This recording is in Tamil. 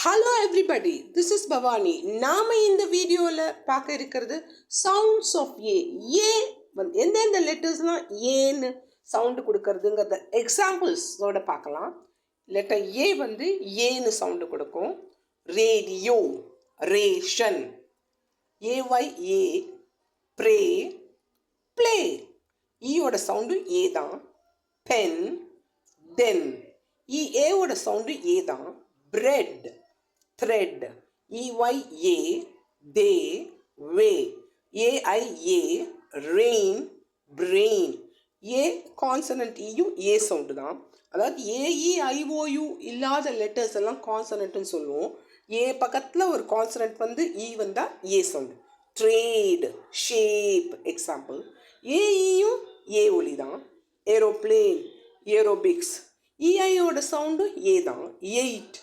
Hello everybody, this is Bhavani. நாம இந்த வீடியோவில் பார்க்க இருக்கிறது sounds of A. A வந்து எந்தெந்த லெட்டர்ஸ்லாம் ஏன்னு சவுண்டு கொடுக்கறதுங்கிறத எக்ஸாம்பிள்ஸோட பார்க்கலாம். லெட்டர் ஏ வந்து ஏன்னு சவுண்டு கொடுக்கும். Radio, ration, A Y A, pray, play. ஈயோட சவுண்டு ஏ தான். Pen, then. ஏவோட சவுண்டு ஏ தான். bread, thread, EYA, they, way, AIA, rain, brain. A consonant EU A sound தான். அதாவது AEIOU இல்லாத லெட்டர்ஸ் எல்லாம் கான்சனன்ட்னு சொல்லுவோம். ஏ பக்கத்தில் ஒரு கான்சனன்ட் வந்து இ வந்தால் A sound. Trade, shape example. ஏஇயும் ஏ ஒலி தான். Aeroplane, aerobics. இஐயோட சவுண்டு ஏ தான். எயிட்,